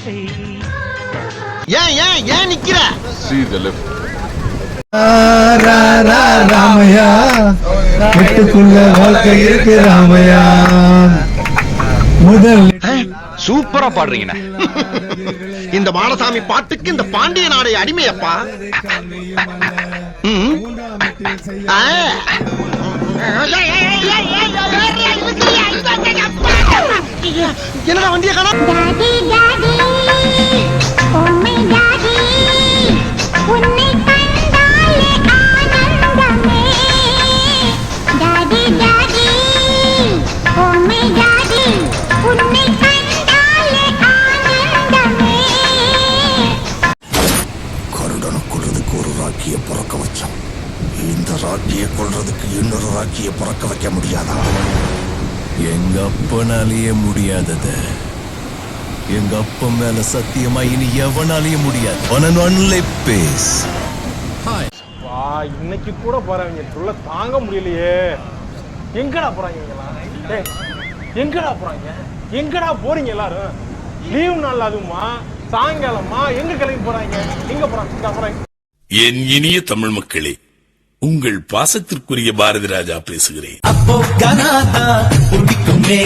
ஏன் ஏன் ஏன் நிக்கிற? See the left. ராமையா கெட்டுக்குள்ள வாழ்க்கை இருக்கு ராமையா. முதல் சூப்பரா பாடுறீங்க. இந்த மாடசாமி பாட்டுக்கு இந்த பாண்டிய நாடை அடிமையப்பா. என்னடா வண்டிய காணோம்? ராக்கிய பிறக்க வச்சோம். இந்த ராக்கிய கொல்றதுக்கு இன்னொரு ராக்கிய பிறக்க வைக்க முடியாதா? எங்க அப்பனாலேயே முடியாதது எங்க அப்பா மேல சத்தியமா இனி எவனாலேயே முடியாது. இன்னைக்கு கூட போறவங்க சொல்ல தாங்க முடியலையே. எங்கடா போறாங்க எங்கடா போறாங்க? எங்கடா போறீங்க எல்லாரும்? லீவ் நாள் அதுமா சாயங்காலமா எங்க கிளம்பி போறாங்க? எங்க போறாங்க? என் இனிய தமிழ் மக்களே, உங்கள் பாசத்திற்குரிய பாரதி ராஜா பேசுகிறேன். அப்போ கனாதா பிடிக்குமே.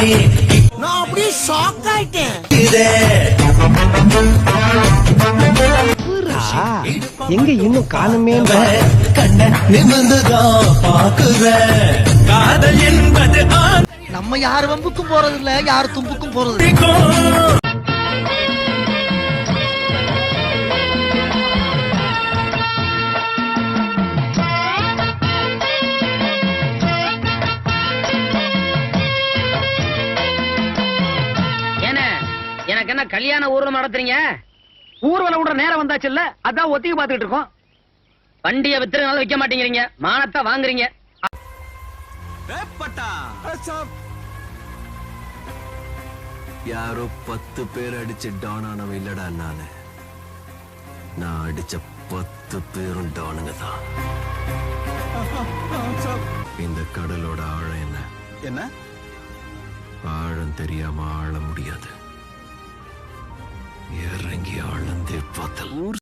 நான் அப்படியே ஷாக் ஆயிட்டேன். எங்க இன்னும் காணுமே? கண்ண நிமிர்ந்துதான் பாக்குற காதல் என்பது நம்ம யார் வம்புக்கும் போறது இல்ல, யார் தும்புக்கும் போறது. எனக்கு என்ன கல்யாண ஊர்வலம் நடத்துறீங்க? ஊர்வலம் விடுற நேரம் வந்தாச்சுல்ல, அதான் ஒத்திக்கு பாத்துக்கிட்டு இருக்கோம். வண்டியை வித்துறதுனால விற்க மாட்டேங்கிறீங்க, மானத்தை வாங்குறீங்க. யாரோ 10 பேர் அடிச்சு டானானவ இல்லடா நானு. நான் அடிச்ச 10 பேரும் டானுங்க தான். இந்த கடலோட ஆழம் என்ன? ஆழம் தெரியாம ஆழ முடியாது. இறங்கி ஆழ்ந்தே பார்த்தல். ஊர்